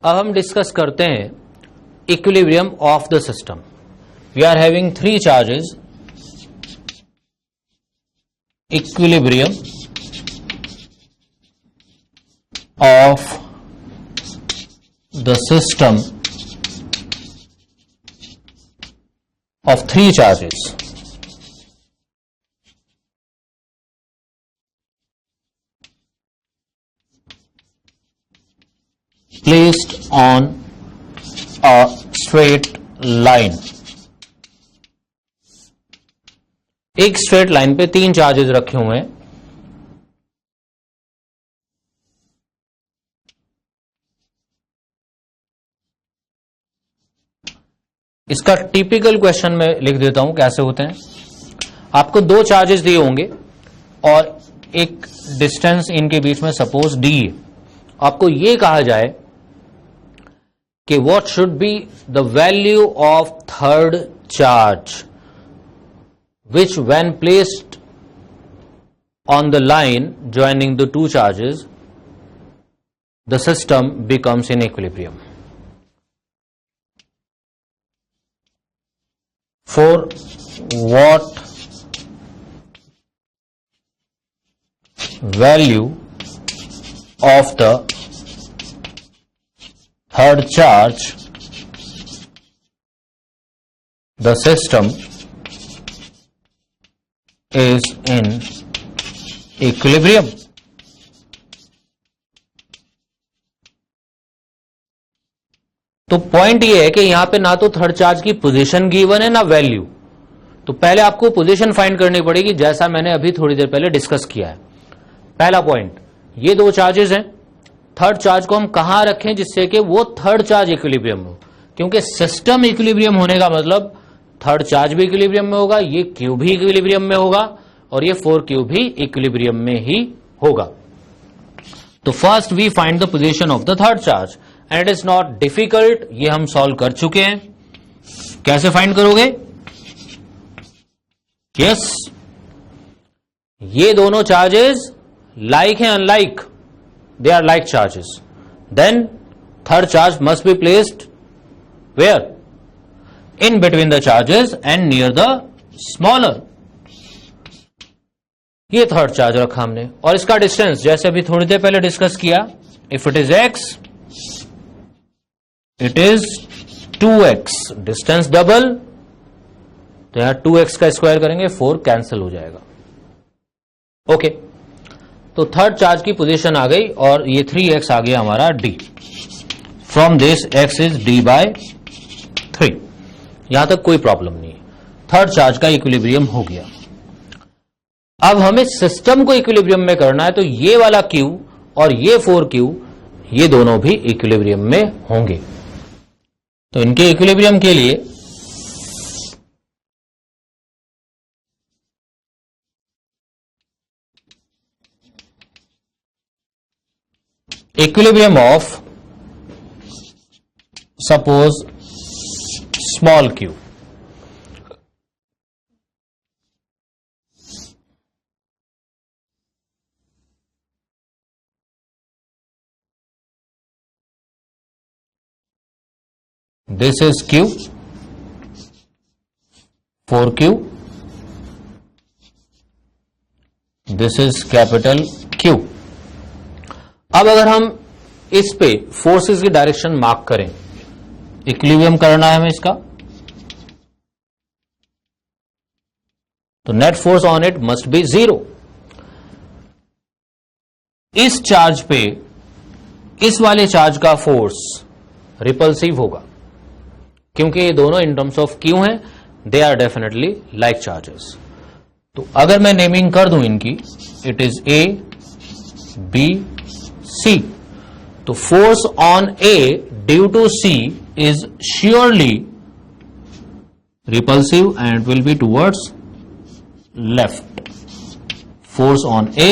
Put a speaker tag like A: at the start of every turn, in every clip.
A: अब हम डिस्कस करते हैं equilibrium of the system. We are having three charges, equilibrium of the system of three charges. Placed on a straight line. एक straight line पे तीन charges रखे हुए हैं। इसका टिपिकल क्वेश्चन में लिख देता हूं कैसे होते हैं। आपको दो चार्जेस दिए होंगे और एक डिस्टेंस इनके बीच में सपोज डी है। आपको यह कहा जाए कि what should be the value of third charge which when placed on the line joining the two charges the system becomes in equilibrium. For what value of the third charge the system is in equilibrium. तो point ये है कि यहां पे ना तो third charge की position given है ना वैल्यू। तो पहले आपको पोजीशन फाइंड करनी पड़ेगी, जैसा मैंने अभी थोड़ी देर पहले डिस्कस किया है। पहला पॉइंट, ये दो चार्जेस हैं, थर्ड चार्ज को हम कहां रखें जिससे कि वो थर्ड चार्ज इक्विलिब्रियम हो, क्योंकि सिस्टम इक्विलिब्रियम होने का मतलब थर्ड चार्ज भी इक्विलिब्रियम में होगा, ये क्यू भी इक्विलिब्रियम में होगा और ये 4Q भी इक्विलिब्रियम में ही होगा। तो first we find the position of the third charge and it is not difficult, ये हम सॉल्व कर चुके हैं। कैसे फाइंड करोगे? यस, ये दोनों चार्जेस लाइक हैं unlike, they are like charges, then third charge must be placed where? In between the charges and near the smaller. ये थर्ड चार्ज रखा हमने और इसका डिस्टेंस जैसे अभी थोड़ी देर पहले डिस्कस किया, if it is x it is 2x, distance double, तो यहां 2x का स्क्वायर करेंगे 4 कैंसिल हो जाएगा। ओके, तो थर्ड चार्ज की पोजीशन आ गई और ये 3x आ गया हमारा d। From this x is d by 3। यहां तक कोई प्रॉब्लम नहीं है, थर्ड चार्ज का इक्विलिब्रियम हो गया। अब हमें सिस्टम को इक्विलिब्रियम में करना है, तो ये वाला Q और ये 4Q ये दोनों भी इक्विलिब्रियम में होंगे। तो इनके इक्विलिब्रियम के लिए equilibrium of suppose small q, this is q, 4q, this is capital Q। अब अगर हम इस पे फोर्सेस की डायरेक्शन मार्क करें, इक्विलिब्रियम करना है हमें इसका, तो net force on it must be 0। इस चार्ज पे इस वाले चार्ज का फोर्स रिपल्सिव होगा, क्योंकि ये दोनों इन टर्म्स ऑफ Q हैं, they are definitely like charges. तो अगर मैं नेमिंग कर दूं इनकी, it is A, B, C, तो force on A due to C is surely repulsive and will be towards left. Force on A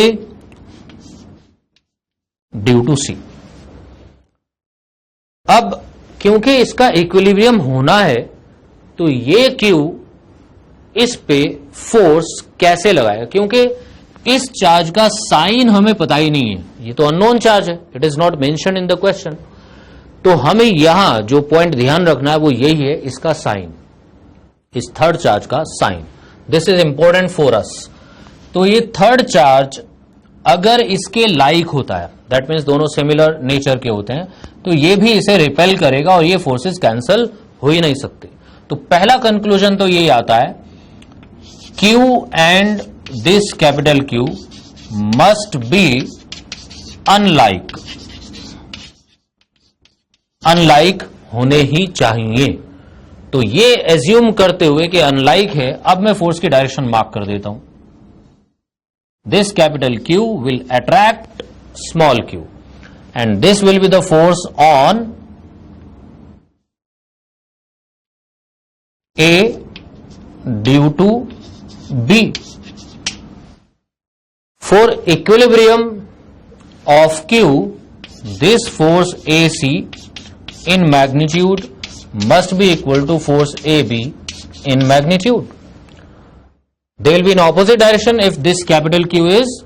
A: due to C। अब क्योंकि इसका इक्विलिब्रियम होना है, तो ये Q इस पे फोर्स कैसे लगाएगा, क्योंकि इस चार्ज का साइन हमें पता ही नहीं है, ये तो अननोन चार्ज है, it is not mention in the question. तो हमें यहां जो पॉइंट ध्यान रखना है वो यही है, इसका साइन, इस थर्ड चार्ज का sign. This is important for us. तो ये थर्ड चार्ज अगर इसके लाइक होता है, दैट मीन्स दोनों सिमिलर नेचर के होते हैं, तो ये भी इसे रिपेल करेगा और ये फोर्सेस कैंसल हो ही नहीं सकते। तो पहला कंक्लूजन तो यही आता है, Q and this capital Q must B unlike, unlike होने ही चाहिए। तो ये एज्यूम करते हुए कि अनलाइक है, अब मैं फोर्स की डायरेक्शन मार्क कर देता हूं। This capital Q will attract small q and this will be the force on A due to B. For equilibrium of Q, this force AC in magnitude must be equal to force AB in magnitude. They will be in opposite direction if this capital Q is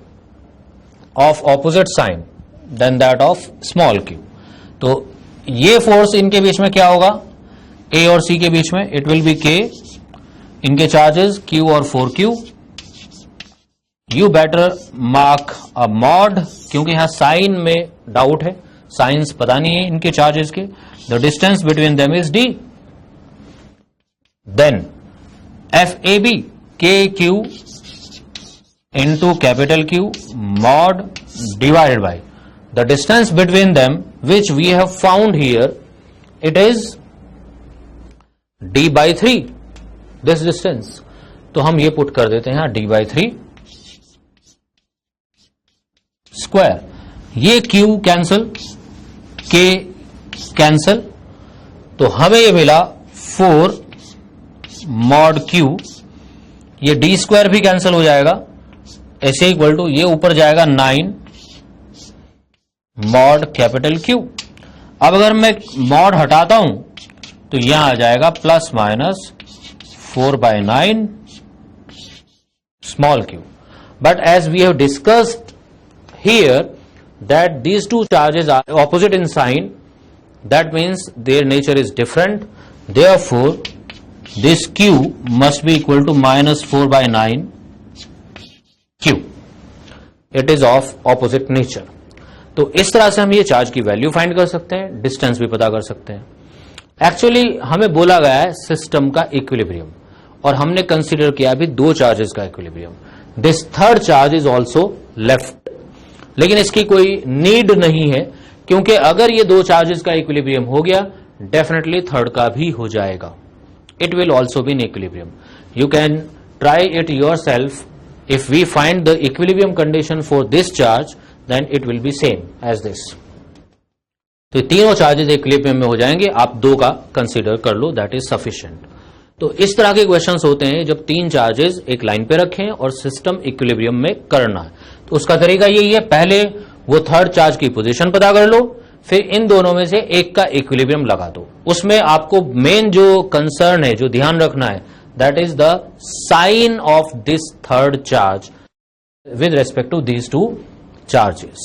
A: of opposite sign than that of small q. तो ये force इनके बीच में क्या होगा, A और C के बीच में, it will B K, इनके चार्जेस Q और 4Q. You better mark a mod, क्योंकि यहां साइन में डाउट है, साइंस पता नहीं है इनके चार्जेस के. The distance between them is D. Then FAB KQ into capital Q mod divided by the distance between them, which we have found here, it is D by 3, this distance. तो हम ये put कर देते हैं यहां D by 3 square. ये Q cancel, K cancel, तो हमें ये मिला 4 मॉड Q. ये D स्क्वायर भी कैंसल हो जाएगा, ऐसे इक्वल टू ये ऊपर जाएगा 9 मॉड कैपिटल Q. अब अगर मैं मॉड हटाता हूं तो यहां आ जाएगा plus minus 4/9 small q. But as we have discussed here that these two charges are opposite in sign, that means their nature is different. Therefore this q must be equal to minus 4/9 q. It is of opposite nature. तो इस तरह से हम ये charge की value find कर सकते हैं, डिस्टेंस भी पता कर सकते हैं. एक्चुअली हमें बोला गया है सिस्टम का इक्विलिब्रियम, और हमने कंसीडर किया भी दो चार्जेस का equilibrium. This third charge is also left, लेकिन इसकी कोई नीड नहीं है, क्योंकि अगर ये दो चार्जेस का इक्विलिब्रियम हो गया, डेफिनेटली थर्ड का भी हो जाएगा. It will also be in equilibrium. You can try it your self. If we find the equilibrium condition for this charge, then it will be same as this. तो तीनों charges equilibrium में हो जाएंगे. आप दो का कंसीडर कर लो, that is sufficient. तो इस तरह के क्वेश्चंस होते हैं जब तीन चार्जेस एक लाइन पे रखें और सिस्टम इक्विलिब्रियम में करना है. तो उसका तरीका यही है, पहले वो थर्ड चार्ज की पोजीशन पता कर लो, फिर इन दोनों में से एक का इक्विलिब्रियम लगा दो. उसमें आपको मेन जो कंसर्न है, जो ध्यान रखना है, that is the sign of this third charge with respect to these two charges.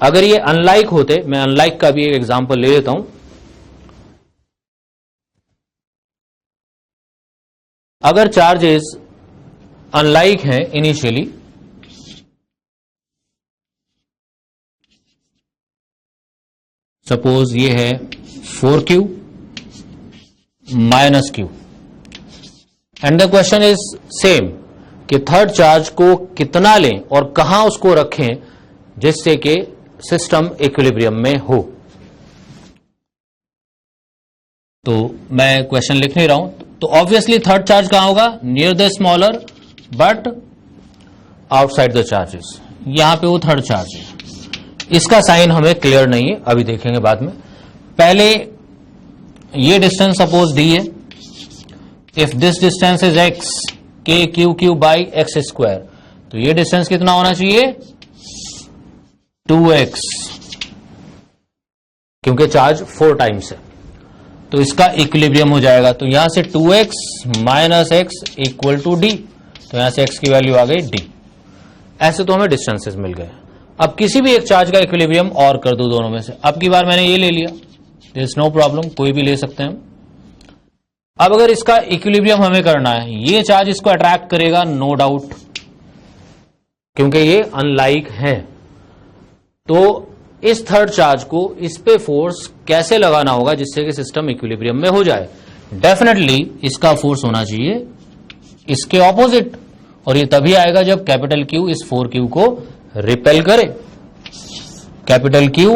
A: अगर ये अनलाइक होते, मैं अनलाइक का भी एक एग्जांपल ले लेता हूं. अगर चार्जेस अनलाइक हैं इनिशियली, सपोज ये है 4Q minus Q, and the question is same कि थर्ड चार्ज को कितना लें और कहां उसको रखें जिससे कि सिस्टम इक्विलिब्रियम में हो. तो मैं क्वेश्चन लिख नहीं रहा हूं. तो ऑब्वियसली थर्ड चार्ज कहां होगा, near the smaller but outside the charges. यहां पे वो थर्ड चार्ज है. इसका साइन हमें क्लियर नहीं है, अभी देखेंगे बाद में. पहले ये डिस्टेंस सपोज दी है. If this distance is x, k q by x square, तो ये डिस्टेंस कितना होना चाहिए, 2x, क्योंकि चार्ज 4 टाइम्स है. तो इसका इक्विलिब्रियम हो जाएगा. तो यहां से 2x minus x equal to d. तो यहां से x की वैल्यू आ गई d. ऐसे तो हमें डिस्टेंसेस मिल गए. अब किसी भी एक चार्ज का इक्विलिब्रियम और कर दो दोनों में से. अब की बार मैंने ये ले लिया, देयर इज नो प्रॉब्लम, कोई भी ले सकते हैं हम। अब अगर इसका इक्विलिब्रियम हमें करना है, ये चार्ज इसको अट्रैक्ट करेगा नो डाउट, क्योंकि ये अनलाइक है। तो इस थर्ड चार्ज को इस पे फोर्स कैसे लगाना होगा जिससे कि सिस्टम इक्विलिब्रियम में हो जाए? डेफिनेटली इसका फोर्स होना चाहिए इसके ऑपोजिट, और ये तभी आएगा जब कैपिटल क्यू इस 4Q को रिपेल करे। Capital Q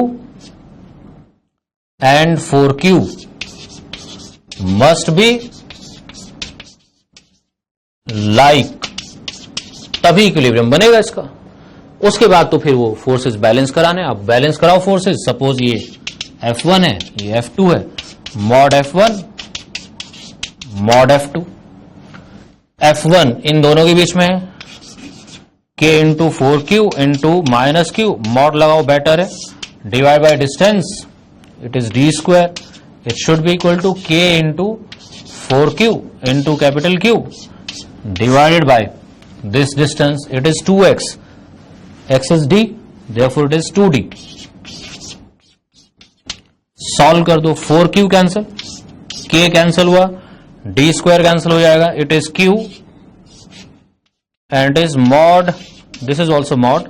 A: and 4Q must be like, तभी इक्विलिब्रियम बनेगा इसका। उसके बाद तो फिर वो फोर्सेस बैलेंस कराने, आप बैलेंस कराओ फोर्सेस। सपोज ये F1 है, ये F2 है, mod F1 mod F2। F1 इन दोनों के बीच में है, K into 4Q into minus Q, mod लगाओ बेटर है, divide by distance, it is d square, it should be equal to K into 4Q into capital Q divided by this distance, it is 2x, x is d, therefore it is 2d। Solve कर दो, 4Q cancel, K cancel हुआ, d square cancel हो जाएगा, it is Q and it is mod, this is also mod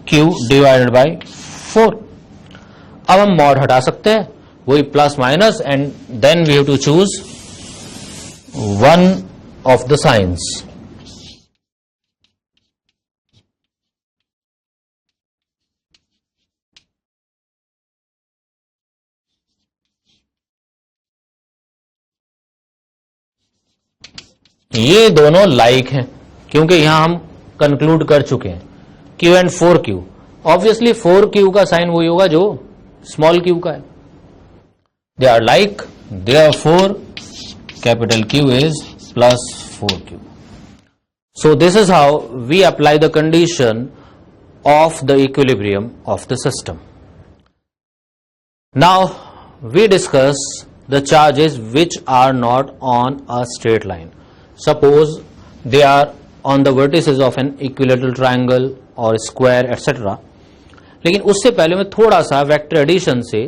A: Q divided by 4। अब हम mod हटा सकते हैं, वही plus minus, and then we have to choose one of the signs. ये दोनों लाइक हैं क्योंकि यहां हम कंक्लूड कर चुके हैं Q and 4Q। Obviously 4Q का साइन वही होगा जो स्मॉल q का है। They are like, therefore capital Q is plus 4Q। So this is how we apply the condition of the equilibrium of the system. Now we discuss the charges which are not on a straight line. Suppose they are on the vertices of an equilateral triangle or square etc. लेकिन उससे पहले मैं थोड़ा सा vector addition से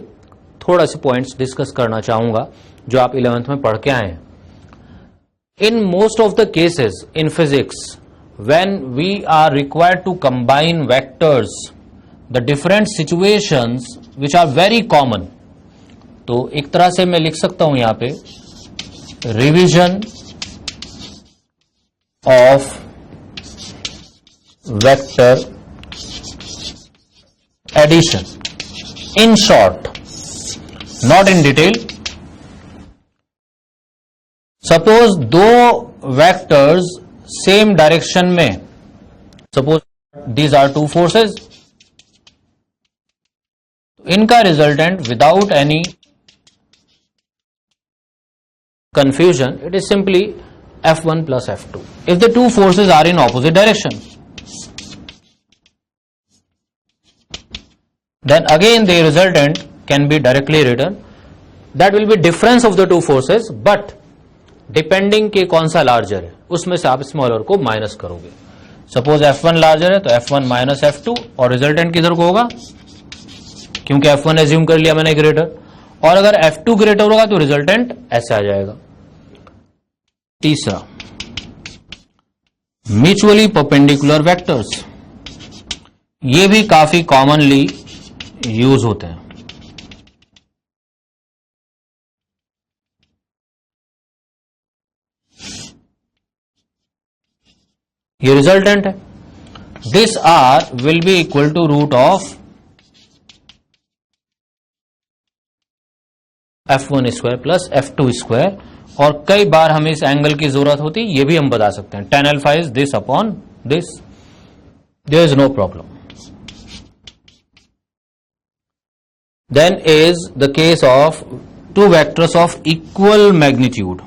A: थोड़ा से points discuss करना चाहूंगा जो आप 11th में पढ़ के आए हैं। In most of the cases in physics, when we are required to combine vectors, the different situations which are very common, तो एक तरह से मैं लिख सकता हूं यहां पे revision of vector addition, in short, not in detail. Suppose दो वेक्टर्स सेम डायरेक्शन में, suppose these are two forces, इनका resultant without any confusion, it is simply F1 plus F2 if the two forces are in opposite direction. Then again the resultant can be directly written, that will be difference of the two forces, but depending के कौन सा larger है उसमें से आप smaller को minus करोगे। Suppose F1 larger है तो F1 माइनस F2, और रिजल्टेंट किधर को होगा क्योंकि F1 एज्यूम कर लिया मैंने ग्रेटर, और अगर F2 ग्रेटर होगा तो रिजल्टेंट ऐसे आ जाएगा। तीसरा, म्यूचुअली परपेंडिकुलर वेक्टर्स, ये भी काफी कॉमनली यूज होते हैं। ये रिजल्टेंट है, this R will be equal to root of F1 square plus F2 square, और कई बार हमें इस एंगल की जरूरत होती है, ये भी हम बता सकते हैं, tan alpha is this upon this, there is no problem. Then is the case of two vectors of equal magnitude.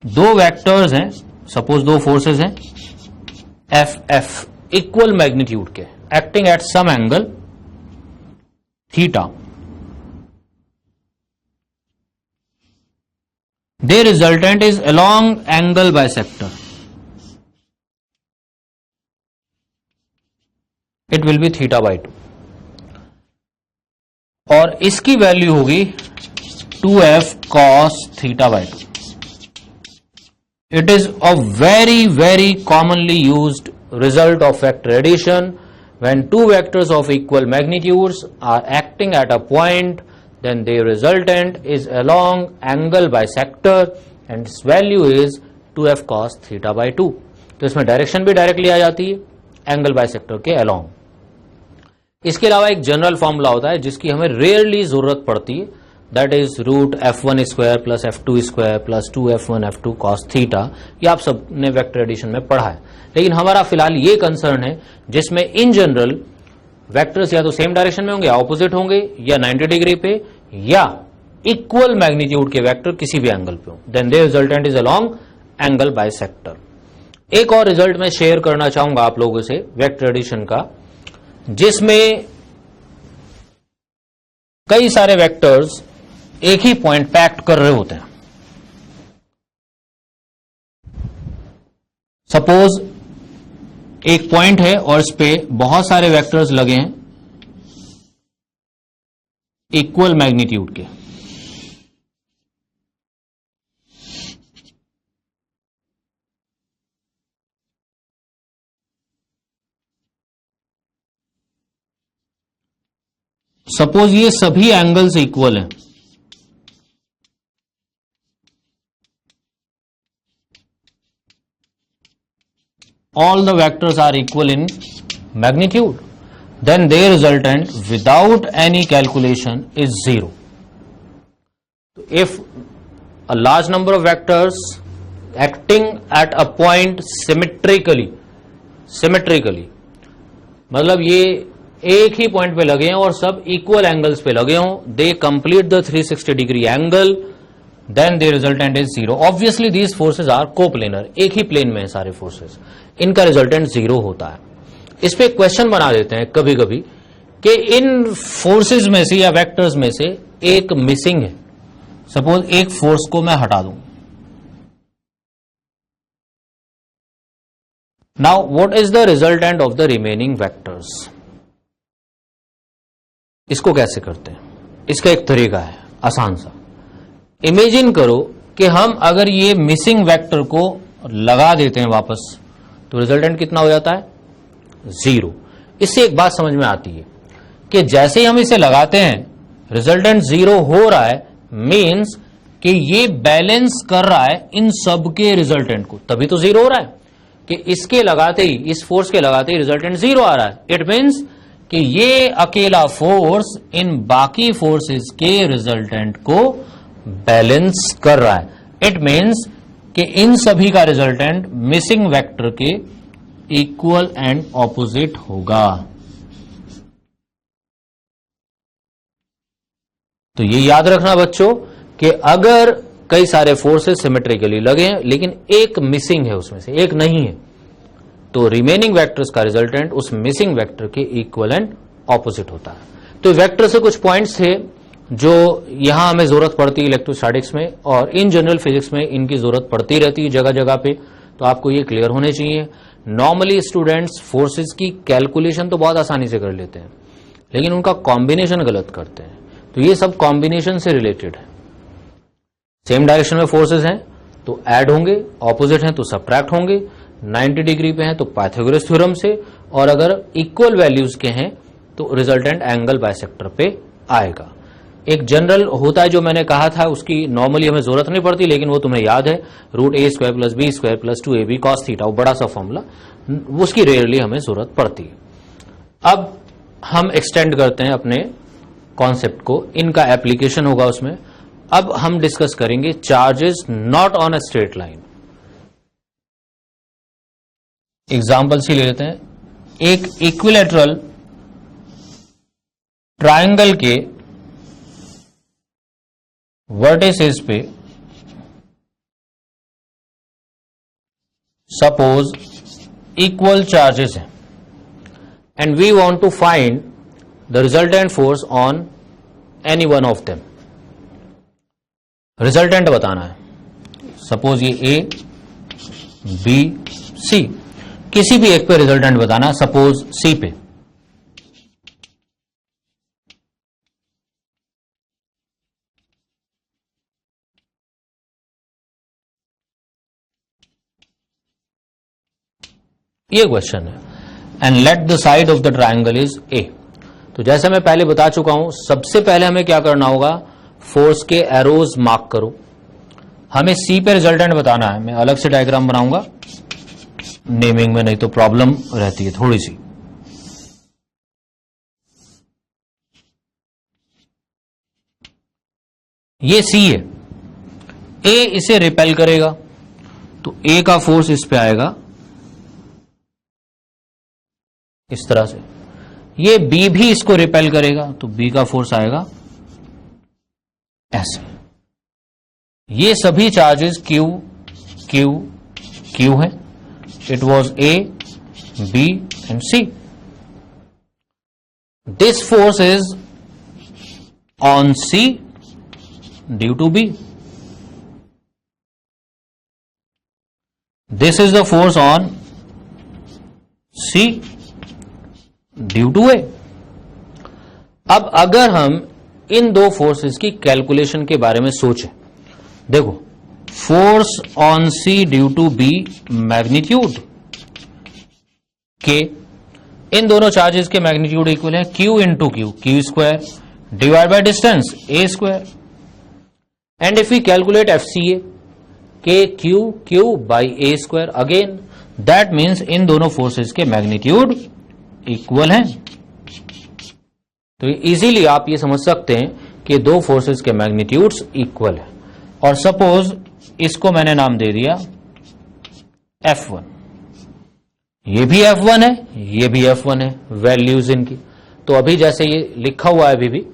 A: दो वेक्टर्स हैं, सपोज दो फोर्सेस हैं F इक्वल मैग्नीट्यूड के, acting at some angle theta, their resultant is along angle bisector। It will be theta by 2, और इसकी value होगी 2f cos theta by 2. It is a very very commonly used result of vector addition. When two vectors of equal magnitudes are acting at a point, then their resultant is along angle bisector and its value is 2f cos theta by 2. तो इसमें direction भी directly आ जाती है angle bisector के along. इसके अलावा एक general formula होता है जिसकी हमें रेयरली जरूरत पड़ती है, that is root f1 square plus f2 square plus 2f1 f2 cos theta. ये आप सबने वेक्टर एडिशन में पढ़ा है, लेकिन हमारा फिलहाल ये कंसर्न है जिसमें इन जनरल वेक्टर्स या तो सेम डायरेक्शन में होंगे या ऑपोजिट होंगे या 90 डिग्री पे या इक्वल मैग्नीट्यूड के वेक्टर किसी भी एंगल पे हो, then their resultant is along angle bisector. एक और रिजल्ट मैं शेयर करना चाहूंगा आप लोगों से वेक्टर एडिशन का, जिसमें कई सारे वेक्टर्स एक ही पॉइंट पे एक्ट कर रहे होते हैं. सपोज एक पॉइंट है और इस पे बहुत सारे वेक्टर्स लगे हैं इक्वल मैग्नीट्यूड के. सपोज ये सभी एंगल्स इक्वल हैं, all the vectors are equal in magnitude, then their resultant without any calculation is 0. If a large number of vectors acting at a point symmetrically, मतलब ये एक ही point पे लगे हैं और सब इक्वल एंगल्स पे लगे हों, they complete the 360 degree angle, then the resultant is 0. Obviously these forces are coplanar, एक ही प्लेन में है सारे फोर्सेज, इनका रिजल्टेंट 0 होता है. इस पे क्वेश्चन बना देते हैं कभी कभी कि इन फोर्सेज में से या वेक्टर्स में से एक मिसिंग है. सपोज एक फोर्स को मैं हटा दूं, now what is the resultant of the remaining vectors. इसको कैसे करते हैं, इसका एक तरीका है आसान सा. इमेजिन करो कि हम अगर ये मिसिंग वेक्टर को लगा देते हैं वापस, तो रिजल्टेंट कितना हो जाता है 0. इससे एक बात समझ में आती है कि जैसे ही हम इसे लगाते हैं रिजल्टेंट 0 हो रहा है, मींस कि ये बैलेंस कर रहा है इन सब के रिजल्टेंट को, तभी तो 0 हो रहा है. कि इसके लगाते ही, इस फोर्स के लगाते ही रिजल्टेंट 0 आ रहा है. इट मींस कि ये अकेला फोर्स इन बाकी फोर्सेस के रिजल्टेंट को बैलेंस कर रहा है. इट मींस कि इन सभी का रिजल्टेंट मिसिंग वेक्टर के इक्वल एंड ऑपोजिट होगा. तो ये याद रखना बच्चों कि अगर कई सारे फोर्सेस सिमेट्रिकली लगे हैं लेकिन एक मिसिंग है, उसमें से एक नहीं है, तो रिमेनिंग वेक्टर्स का रिजल्टेंट उस मिसिंग वेक्टर के इक्वल एंड ऑपोजिट होता है. तो वेक्टर से कुछ पॉइंट्स थे जो यहां हमें जरूरत पड़ती है इलेक्ट्रोस्टैटिक्स में, और इन जनरल फिजिक्स में इनकी जरूरत पड़ती रहती है जगह जगह पे, तो आपको ये क्लियर होने चाहिए. नॉर्मली स्टूडेंट्स फोर्सेस की कैलकुलेशन तो बहुत आसानी से कर लेते हैं, लेकिन उनका कॉम्बिनेशन गलत करते हैं. तो ये सब कॉम्बिनेशन से रिलेटेड है. सेम डायरेक्शन में फोर्सेस हैं तो ऐड होंगे, ऑपोजिट हैं तो सब्ट्रैक्ट होंगे, 90 डिग्री पे हैं तो पाइथागोरस थ्योरम से, और अगर इक्वल वैल्यूज के हैं तो रिजल्टेंट एंगल बाइसेक्टर पे आएगा. एक जनरल होता है जो मैंने कहा था, उसकी नॉर्मली हमें जरूरत नहीं पड़ती, लेकिन वो तुम्हें याद है, root A square plus B square plus 2ab cos theta, वो बड़ा सा फॉर्मूला, उसकी रेयरली हमें जरूरत पड़ती है. अब हम एक्सटेंड करते हैं अपने कॉन्सेप्ट को, इनका एप्लीकेशन होगा उसमें. अब हम डिस्कस करेंगे charges not on a straight line. Example से ले लेते हैं. एक इक्विलैटरल ट्रायंगल के वर्टिसेस पे सपोज इक्वल चार्जेस हैं and we want to find the resultant force on any one of them. Resultant बताना है. सपोज ये ए बी सी, किसी भी एक पे रिजल्टेंट बताना है, सपोज सी पे. ये क्वेश्चन है। And let the side of the triangle is a. तो जैसे मैं पहले बता चुका हूं, सबसे पहले हमें क्या करना होगा, फोर्स के एरोज मार्क करो। हमें सी पे रिजल्टेंट बताना है। मैं अलग से डायग्राम बनाऊंगा नेमिंग में, नहीं तो प्रॉब्लम रहती है थोड़ी सी। ये सी है, ए इसे रिपेल करेगा, तो ए का फोर्स इस पे आएगा इस तरह से। ये बी भी इसको रिपेल करेगा, तो बी का फोर्स आएगा ऐसे। ये सभी चार्जेस क्यू क्यू क्यू है। It was A B and C. This force is on C due to B. This is the force on C due to A. अब अगर हम इन दो फोर्सेस की कैलकुलेशन के बारे में सोचें, देखो force on C due to B magnitude के, इन दोनों चार्जेस के मैग्नीट्यूड इक्वल है Q into Q, Q square divide by distance A square. And if we calculate F C A, K Q Q by A square, again that means इन दोनों forces के magnitude equal है। तो easily आप ये समझ सकते हैं कि दो फोर्सेस के मैग्नीट्यूड्स इक्वल है। और सपोज इसको मैंने नाम दे दिया F1, ये भी F1 है, ये भी F1 है, वैल्यूज इनकी। तो अभी जैसे ये लिखा हुआ है अभी भी,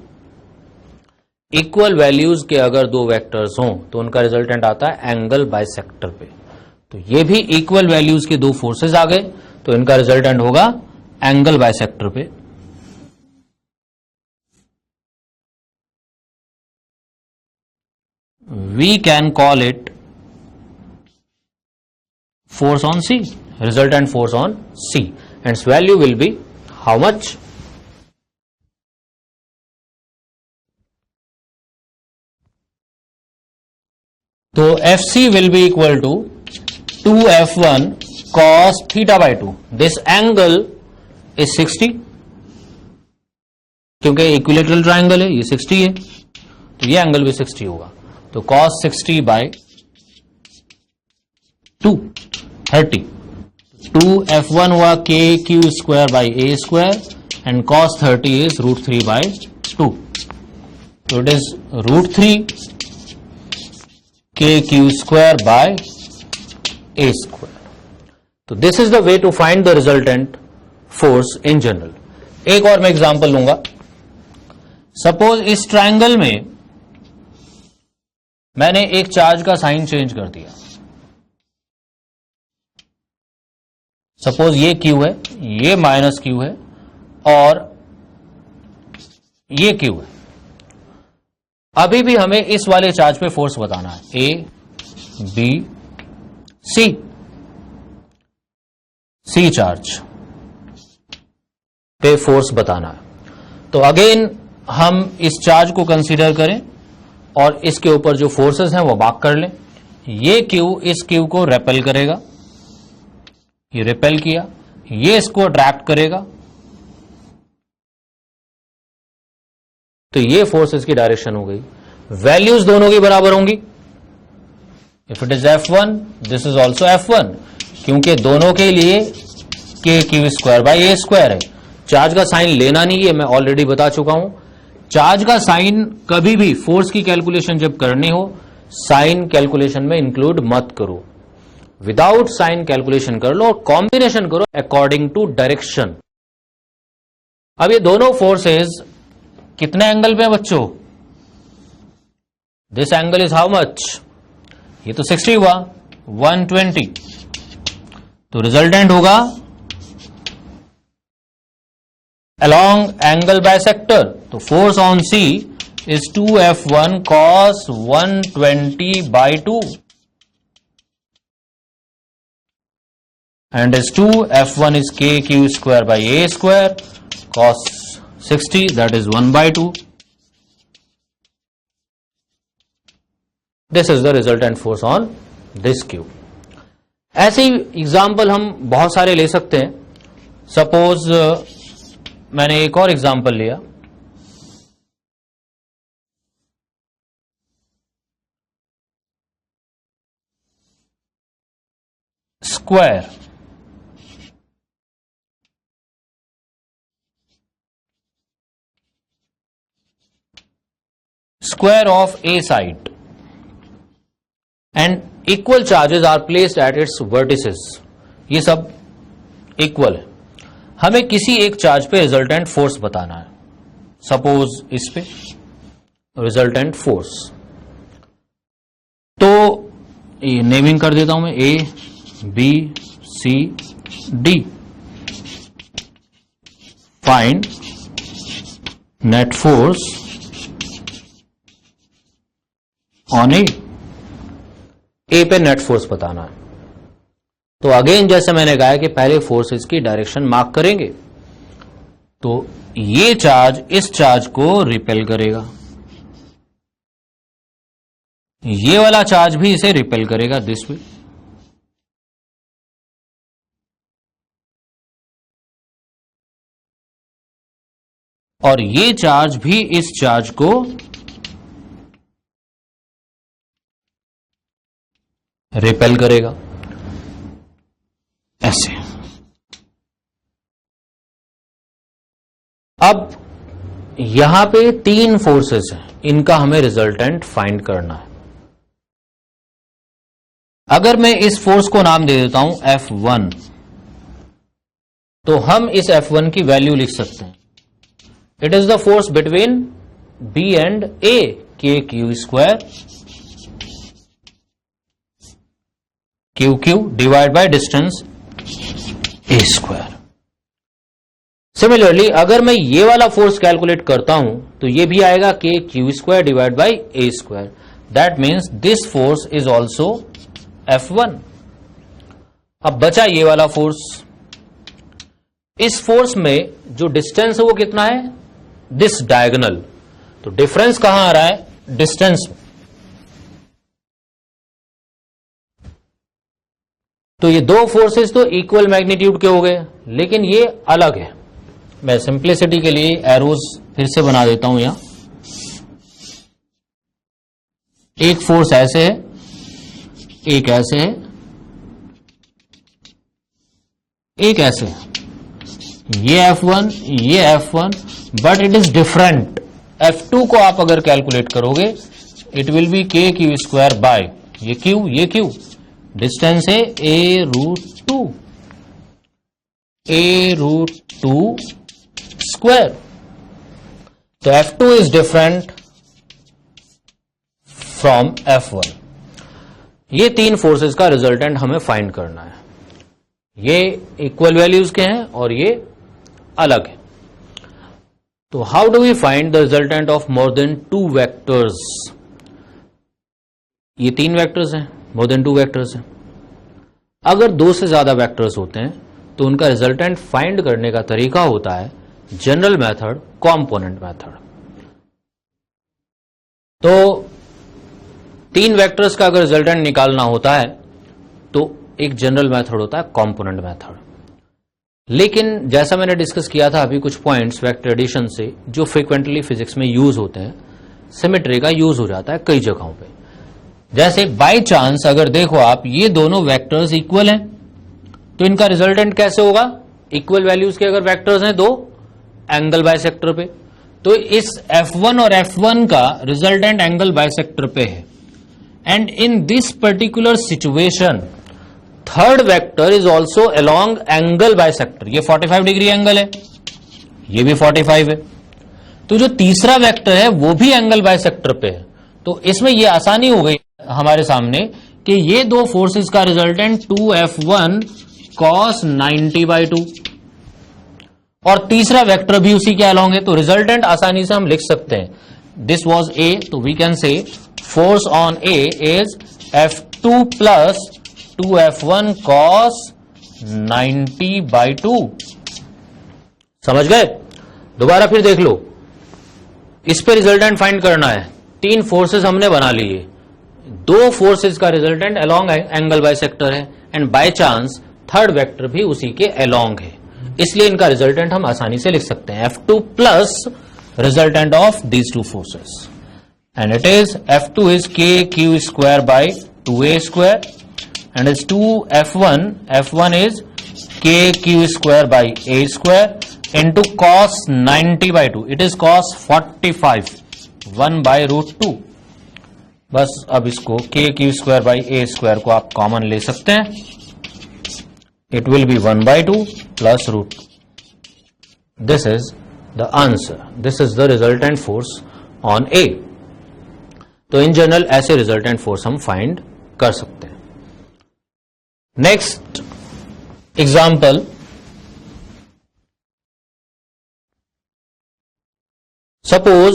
A: इक्वल वैल्यूज के अगर दो वेक्टर्स हों तो उनका रिजल्टेंट आता है एंगल बाइसेक्टर पे। तो ये भी इक्वल वैल्यूज के दो फोर्सेस आ गए, तो इनका रिजल्टेंट होगा एंगल बाइसेक्टर पे। We can call it force on C, resultant force on C, and its value will be how much? So FC will be equal to 2F1 cos theta by 2. This angle is 60, क्योंकि equilateral triangle है, ये 60 है, तो ये angle भी 60 होगा। तो cos 60 bye 2 30, 2F1 हुआ K Q square by A square and cos 30 is √3 by 2, तो it is √3 K Q square by A square. तो this is the way to find the resultant force in general. एक और मैं example लूंगा। Suppose इस triangle में मैंने एक चार्ज का साइन चेंज कर दिया। सपोज ये Q है, ये माइनस Q है और ये Q है। अभी भी हमें इस वाले चार्ज पे फोर्स बताना है, A B C, C charge पे फोर्स बताना है। तो अगेन हम इस चार्ज को कंसीडर करें और इसके ऊपर जो फोर्सेस हैं वो मार्क कर लें। ये Q इस Q को रेपेल करेगा, ये रेपेल किया, ये इसको अट्रैक्ट करेगा, तो ये फोर्स इसकी डायरेक्शन हो गई। वैल्यूज दोनों की बराबर होंगी। If it is F1 this is also F1, क्योंकि दोनों के लिए के Q square by A square है। चार्ज का साइन लेना नहीं है, मैं ऑलरेडी बता चुका हूं। चार्ज का साइन कभी भी फोर्स की कैलकुलेशन जब करनी हो, साइन कैलकुलेशन में इंक्लूड मत करो, विदाउट साइन कैलकुलेशन कर लो और कॉम्बिनेशन करो अकॉर्डिंग टू डायरेक्शन। अब ये दोनों फोर्सेस कितने एंगल पे बच्चों? This angle is how much? ये तो 60 हुआ, 120, तो रिजल्टेंट होगा along angle bisector, तो force on C is 2F1 cos 120 by 2 and is 2F1 is k q square by a square cos 60, that is 1 by 2. This is the resultant force on this cube. ऐसे ही example हम बहुत सारे ले सकते हैं। Suppose मैंने एक और एग्जाम्पल लिया, square. Square of a side and equal charges are placed at its vertices। ये सब इक्वल है। हमें किसी एक चार्ज पे रिजल्टेंट फोर्स बताना है। सपोज इस पे रिजल्टेंट फोर्स, तो ये नेमिंग कर देता हूं मैं, A B C D. Find net force on A पे नेट फोर्स बताना है। तो अगेन जैसे मैंने कहा कि पहले फोर्सेस की डायरेक्शन मार्क करेंगे, तो ये चार्ज इस चार्ज को रिपेल करेगा, ये वाला चार्ज भी इसे रिपेल करेगा दिस वे। और ये चार्ज भी इस चार्ज को रिपेल करेगा ऐसे। अब यहां पे तीन फोर्सेस हैं, इनका हमें रिजल्टेंट फाइंड करना है। अगर मैं इस फोर्स को नाम दे देता हूं F1, तो हम इस F1 की वैल्यू लिख सकते हैं। It is the force between B and A, KQ² QQ divide by distance A²। Similarly अगर मैं ये वाला फोर्स कैलकुलेट करता हूं तो ये भी आएगा KQ² divide by A²। That means this force is also F1। अब बचा ये वाला फोर्स। इस फोर्स में जो डिस्टेंस है वो कितना है, दिस डायगोनल। तो डिफरेंस कहां आ रहा है, डिस्टेंस। तो ये दो फोर्सेस तो इक्वल मैग्नीट्यूड के हो गए, लेकिन ये अलग है। मैं सिंप्लिसिटी के लिए एरोज फिर से बना देता हूं। यहां एक फोर्स ऐसे है, एक ऐसे है, एक ऐसे है। ये F1, ये F1, but it is different. F2 को आप अगर कैलकुलेट करोगे, it will be KQ² by ये Q, डिस्टेंस है A√2 स्क्वायर। तो F2 is different from F1। ये तीन फोर्सेस का रिजल्टेंट हमें फाइंड करना है। ये इक्वल वैल्यूज के हैं और ये अलग है। तो how do we find the resultant of more than two vectors. ये तीन वेक्टर्स हैं, मोर देन टू वेक्टर्स हैं। अगर दो से ज्यादा वेक्टर्स होते हैं तो उनका रिजल्टेंट फाइंड करने का तरीका होता है जनरल मेथड, कॉम्पोनेंट मेथड। तो तीन वेक्टर्स का अगर रिजल्टेंट निकालना होता है तो एक जनरल मेथड होता है कॉम्पोनेंट मेथड। लेकिन जैसा मैंने डिस्कस किया था अभी कुछ पॉइंट्स वेक्टर एडिशन से, जो फ्रीक्वेंटली फिजिक्स में यूज होते हैं, सिमेट्री का यूज हो जाता है कई जगहों पे। जैसे बाय चांस अगर देखो आप ये दोनों वेक्टर्स इक्वल हैं, तो इनका रिजल्टेंट कैसे होगा, इक्वल वैल्यूज के अगर वेक्टर्स हैं दो, एंगल बाइसेक्टर पे। तो इस F1 और F1 का रिजल्टेंट एंगल बाइसेक्टर पे है। And in this particular situation third vector is also along angle bisector. ये 45 डिग्री एंगल है, ये भी 45 है। तो जो तीसरा वेक्टर है वो भी एंगल बाइसेक्टर पे है। तो इसमें ये आसानी हो गई हमारे सामने कि ये दो फोर्सेस का रिजल्टेंट 2F1 cos 90/2 और तीसरा वेक्टर भी उसी के अलोंग है। तो रिजल्टेंट आसानी से हम लिख सकते हैं, दिस वाज A, तो we can say force on A is F2 plus 2F1 cos 90/2। समझ गए? दोबारा फिर देख लो, इस पे रिजल्टेंट फाइंड करना है। तीन फोर्सेस हमने बना लिए, दो फोर्सेस का रिजल्टेंट अलोंग एंगल बाइसेक्टर है, and by chance third vector भी उसी के अलोंग है, इसलिए इनका रिजल्टेंट हम आसानी से लिख सकते हैं F2 plus resultant of these two forces, and it is F2 is KQ square by 2A स्क्वायर and is 2F1, F1 is KQ square by A square into cos 90 by 2, it is cos 45 1 by root 2। बस अब इसको KQ square by A square को आप common ले सकते हैं, it will be 1 by 2 plus root 2. This is the answer. This is the resultant force on A. तो in general ऐसे रिजल्टेंट फोर्स हम फाइंड कर सकते हैं। नेक्स्ट एग्जाम्पल, सपोज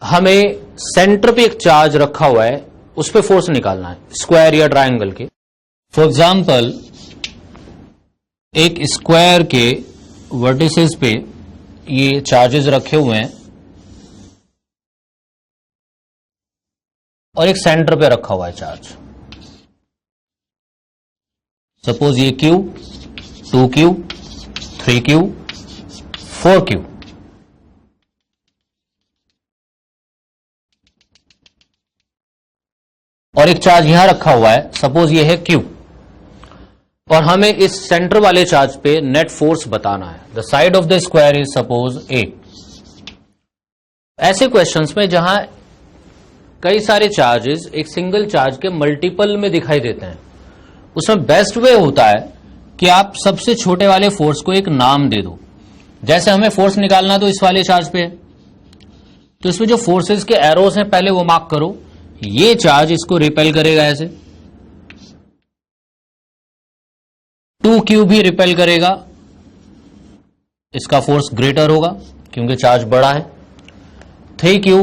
A: हमें सेंटर पे एक चार्ज रखा हुआ है, उस पर फोर्स निकालना है स्क्वायर या ट्रायंगल के। फॉर एग्जाम्पल एक स्क्वायर के वर्टिसेस पे ये चार्जेस रखे हुए हैं और एक सेंटर पे रखा हुआ है चार्ज। सपोज ये Q, 2Q, 3Q, 4Q। और एक चार्ज यहां रखा हुआ है, सपोज ये है Q, और हमें इस सेंटर वाले चार्ज पे नेट फोर्स बताना है। The side of the square is suppose A। ऐसे क्वेश्चंस में जहां कई सारे चार्जेस एक सिंगल चार्ज के मल्टीपल में दिखाई देते हैं, उसमें बेस्ट वे होता है कि आप सबसे छोटे वाले फोर्स को एक नाम दे दो। जैसे हमें फोर्स निकालना तो इस वाले चार्ज पे है, तो इसमें जो फोर्सेस के एरोस हैं पहले वो मार्क करो। ये चार्ज इसको रिपेल करेगा ऐसे, 2Q भी रिपेल करेगा, इसका फोर्स ग्रेटर होगा क्योंकि चार्ज बड़ा है। 3Q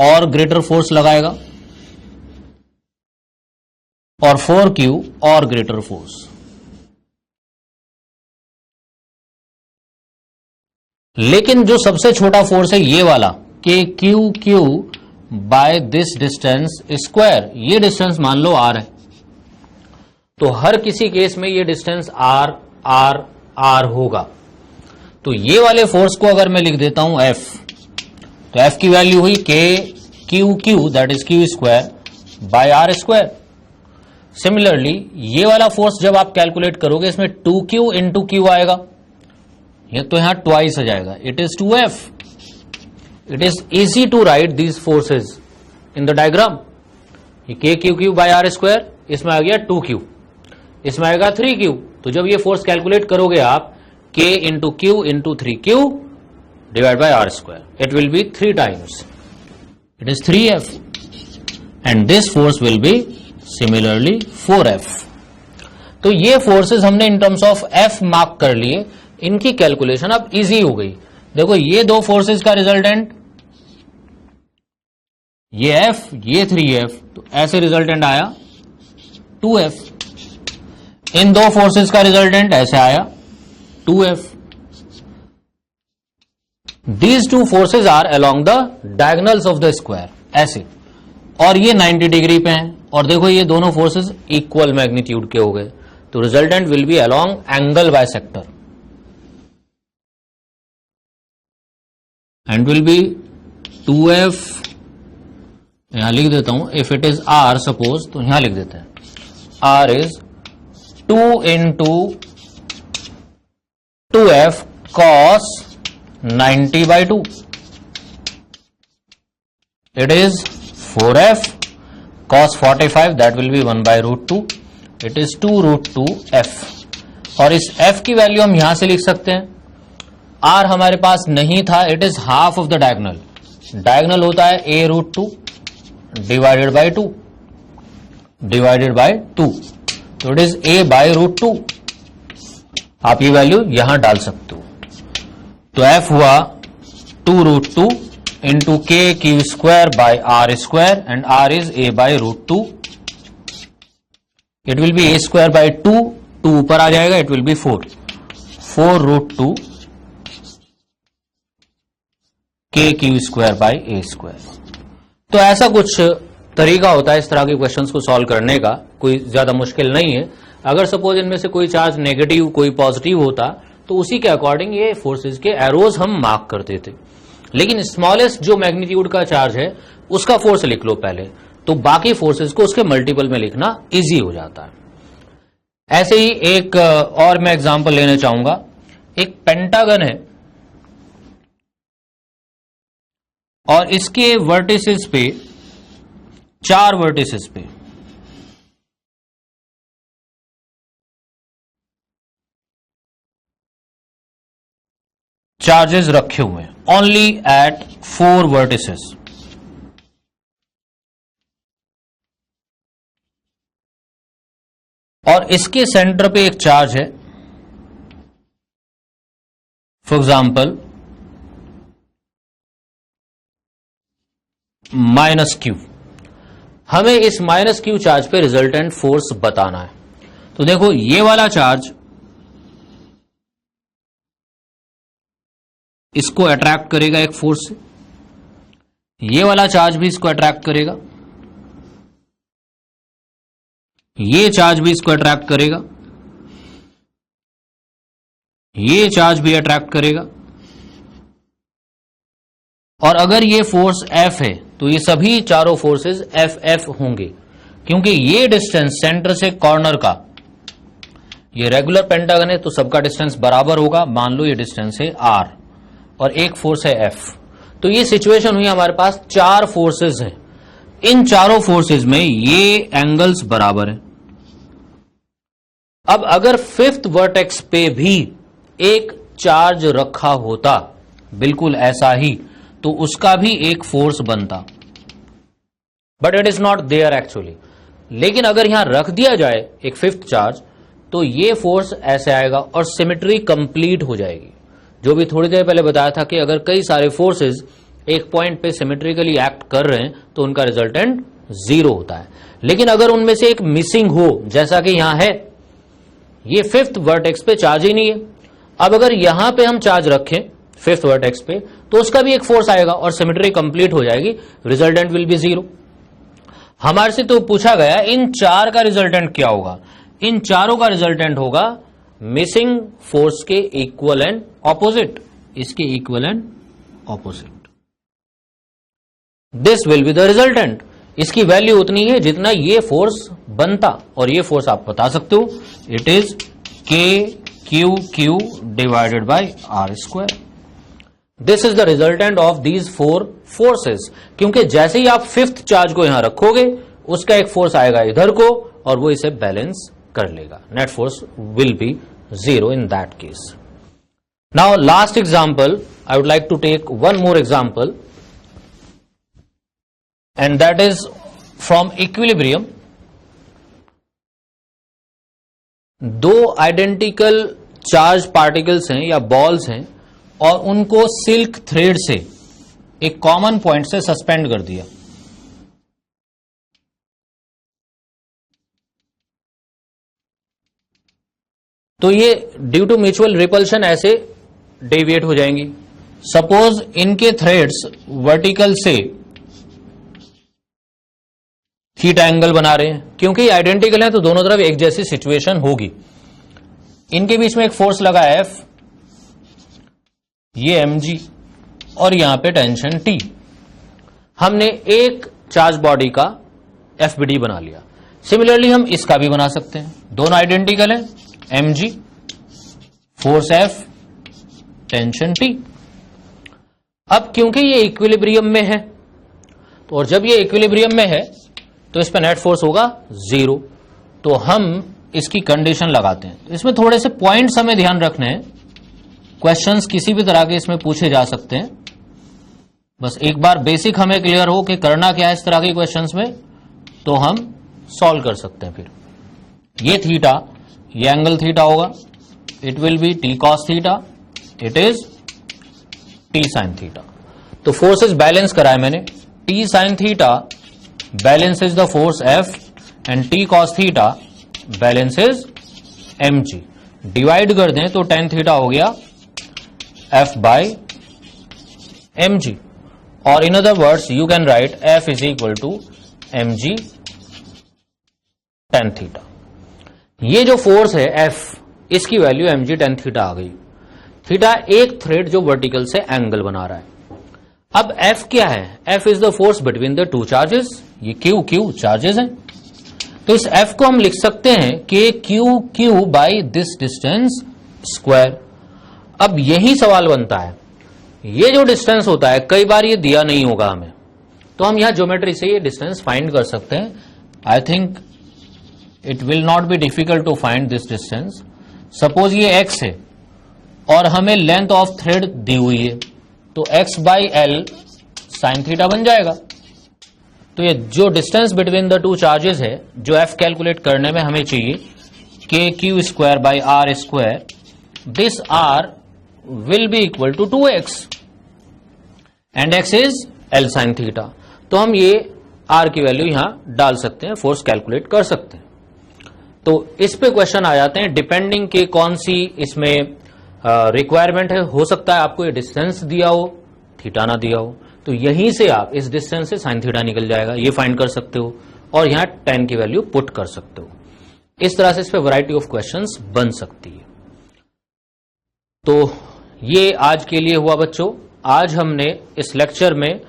A: और ग्रेटर फोर्स लगाएगा और 4Q और ग्रेटर फोर्स। लेकिन जो सबसे छोटा फोर्स है ये वाला कि QQ by this distance square, ये डिस्टेंस मान लो R है, तो हर किसी केस में ये डिस्टेंस R होगा। तो ये वाले फोर्स को अगर मैं लिख देता हूं F, तो F की वैल्यू हुई KQQ that is Q square by R square. Similarly ये वाला फोर्स जब आप कैलकुलेट करोगे इसमें 2Q इंटू Q आएगा, ये तो यहां ट्वाइस आ जाएगा, it is 2F। It is easy to write these forces in the diagram. ये KQQ बाय R स्क्वायर, इसमें आ गया 2Q, इसमें आएगा 3Q। तो जब ये फोर्स कैलकुलेट करोगे आप K into Q into 3Q divide by R square, it will B 3 times, it is 3F and this force will be similarly 4F। तो ये फोर्सेस हमने in terms of F mark कर लिए, इनकी calculation अब easy हो गई। देखो ये दो फोर्सेस का रिजल्टेंट, ये F ये 3F, तो ऐसे रिजल्टेंट आया 2F। इन दो फोर्सेस का रिजल्टेंट ऐसे आया 2F। These two forces are along the diagonals of the square, ऐसे, और ये 90 डिग्री पे हैं, और देखो ये दोनों फोर्सेस इक्वल मैग्नीट्यूड के हो गए, तो resultant will be along angle bisector and will B 2F। यहां लिख देता हूं, if it is R suppose, तो यहां लिख देते हैं R is 2 into 2F cos 90 by 2, it is 4F cos 45 that will be 1 by root 2, it is 2 root 2 F। और इस F की वैल्यू हम यहां से लिख सकते हैं, R हमारे पास नहीं था, it is half of the diagonal. Diagonal होता है A root 2 divided by 2 divided by 2, तो it is A by root 2। आप ये वैल्यू यहां डाल सकते हो, तो F हुआ 2 root 2 into KQ square by R square and R is A by root 2। It will be A square by 2, 2 ऊपर आ जाएगा, it will be 4 root 2 KQ square by A square. तो ऐसा कुछ तरीका होता है इस तरह के क्वेश्चंस को सॉल्व करने का, कोई ज्यादा मुश्किल नहीं है। अगर सपोज इनमें से कोई चार्ज नेगेटिव कोई पॉजिटिव होता तो उसी के अकॉर्डिंग ये फोर्सेस के एरोज हम मार्क करते थे, लेकिन स्मॉलेस्ट जो मैग्नीट्यूड का चार्ज है उसका फोर्स लिख लो पहले, तो बाकी फोर्सेस को उसके मल्टीपल में लिखना इजी हो जाता है। ऐसे ही एक और मैं एग्जांपल लेना चाहूंगा। एक पेंटागन है और इसके वर्टिसेस पे 4 वर्टिसेस पे चार्जेस रखे हुए हैं, ओनली एट 4 वर्टिसेस। और इसके सेंटर पे एक चार्ज है, फॉर एग्जाम्पल -Q। हमें इस -Q चार्ज पे रिजल्टेंट फोर्स बताना है। तो देखो ये वाला चार्ज इसको अट्रैक्ट करेगा एक फोर्स से, ये वाला चार्ज भी इसको अट्रैक्ट करेगा, ये चार्ज भी इसको अट्रैक्ट करेगा, ये चार्ज भी अट्रैक्ट करेगा। और अगर ये फोर्स F है तो ये सभी चारों फोर्सेस FF होंगे, क्योंकि ये डिस्टेंस सेंटर से कॉर्नर का, ये रेगुलर पेंटागन है तो सबका डिस्टेंस बराबर होगा। मान लो ये डिस्टेंस है R और एक फोर्स है F, तो ये सिचुएशन हुई हमारे पास 4 फोर्सेस हैं। इन चारों फोर्सेस में ये एंगल्स बराबर हैं। अब अगर 5th वर्टेक्स पे भी एक चार्ज रखा होता बिल्कुल ऐसा ही, तो उसका भी एक फोर्स बनता, but it is not there actually. लेकिन अगर यहां रख दिया जाए एक 5th चार्ज, तो ये फोर्स ऐसे आएगा और सिमेट्री कंप्लीट हो जाएगी। जो भी थोड़ी देर पहले बताया था कि अगर कई सारे फोर्सेस एक पॉइंट पे सिमेट्रिकली एक्ट कर रहे हैं तो उनका रिजल्टेंट 0 होता है। लेकिन अगर उनमें से एक मिसिंग हो, जैसा कि यहां है, ये 5th वर्टेक्स पे चार्ज ही नहीं है। अब अगर यहां पे हम चार्ज रखें 5th वर्टेक्स पे, तो उसका भी एक फोर्स आएगा और सिमेट्री कंप्लीट हो जाएगी, रिजल्टेंट विल बी 0। हमारे से तो पूछा गया इन 4 का रिजल्टेंट क्या होगा। इन चारों का रिजल्टेंट होगा मिसिंग फोर्स के इक्वल एंड ऑपोजिट, इसके equal and opposite. This will be the resultant. इसकी वैल्यू उतनी है जितना ये फोर्स बनता, और ये फोर्स आप बता सकते हो, it is KQQ divided by R²। This is the resultant of these 4 forces. क्योंकि जैसे ही आप 5th चार्ज को यहां रखोगे, उसका एक फोर्स आएगा इधर को और वो इसे बैलेंस कर लेगा। Net force will be 0 in that case. Now last example, I would like to take one more example, and that is from equilibrium. दो आइडेंटिकल चार्ज पार्टिकल्स हैं या बॉल्स हैं और उनको सिल्क थ्रेड से एक कॉमन पॉइंट से suspend कर दिया। तो ये ड्यू टू म्यूचुअल रिपल्शन ऐसे डेविएट हो जाएंगी। सपोज इनके थ्रेड्स वर्टिकल से थीटा एंगल बना रहे हैं, क्योंकि आइडेंटिकल है तो दोनों तरफ एक जैसी सिचुएशन होगी। इनके बीच में एक फोर्स लगा F, ये mg और यहां पे टेंशन T। हमने एक चार्ज बॉडी का FBD बना लिया। सिमिलरली हम इसका भी बना सकते हैं, दोनों आइडेंटिकल हैं, mg force F tension T। अब क्योंकि ये इक्विलिब्रियम में है, तो और जब ये इक्विलिब्रियम में है तो इस पर नेट फोर्स होगा 0। तो हम इसकी कंडीशन लगाते हैं। तो इसमें थोड़े से पॉइंट्स हमें ध्यान रखने हैं। क्वेश्चंस किसी भी तरह के इसमें पूछे जा सकते हैं, बस एक बार बेसिक हमें क्लियर हो कि करना क्या है इस तरह के क्वेश्चंस में, तो हम सॉल्व कर सकते हैं। फिर ये थीटा, ये एंगल थीटा होगा, it will B T cos theta, it is T sin theta. तो फोर्सेस बैलेंस कराए मैंने, T sin theta balances the force F and T cos theta balances mg। Divide कर दें तो tan थीटा हो गया F by mg, और in other words you can write F is equal to mg tan theta. ये जो force है F, इसकी वैल्यू mg tan थीटा आ गई। थीटा एक थ्रेड जो वर्टिकल से एंगल बना रहा है। अब F क्या है? F is the force between the two charges. ये Q चार्जेस हैं, तो इस F को हम लिख सकते हैं कि Q by this distance square. अब यही सवाल बनता है, ये जो डिस्टेंस होता है कई बार ये दिया नहीं होगा हमें, तो हम यहां ज्योमेट्री से ये डिस्टेंस फाइंड कर सकते हैं। I think it will not be difficult to find this distance. Suppose ये x है और हमें लेंथ ऑफ थ्रेड दी हुई है, तो x by L sine theta बन जाएगा। तो ये जो distance between the two charges है, जो f कैलकुलेट करने में हमें चाहिए के Q square by R square, this r will be equal to 2x and x is L sine theta. तो हम ये r की वैल्यू यहां डाल सकते हैं, फोर्स कैलकुलेट कर सकते हैं। तो इस पे क्वेश्चन आ जाते हैं डिपेंडिंग के कौन सी इसमें रिक्वायरमेंट है। हो सकता है आपको ये डिस्टेंस दिया हो, थीटा ना दिया हो, तो यहीं से आप इस डिस्टेंस से साइन थीटा निकल जाएगा, ये फाइंड कर सकते हो और यहां tan की वैल्यू पुट कर सकते हो। इस तरह से इस पे वैरायटी ऑफ क्वेश्चंस बन सकती है। तो ये आज के लिए हुआ बच्चों। आज हमने इस लेक्चर में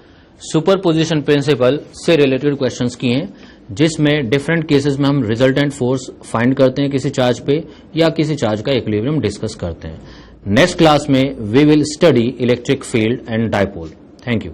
A: सुपरपोजिशन प्रिंसिपल से रिलेटेड क्वेश्चंस किए हैं, जिसमें डिफरेंट केसेस में हम रिजल्टेंट फोर्स फाइंड करते हैं किसी चार्ज पे या किसी चार्ज का इक्विलिब्रियम डिस्कस करते हैं। नेक्स्ट क्लास में we will study electric field and dipole. Thank you.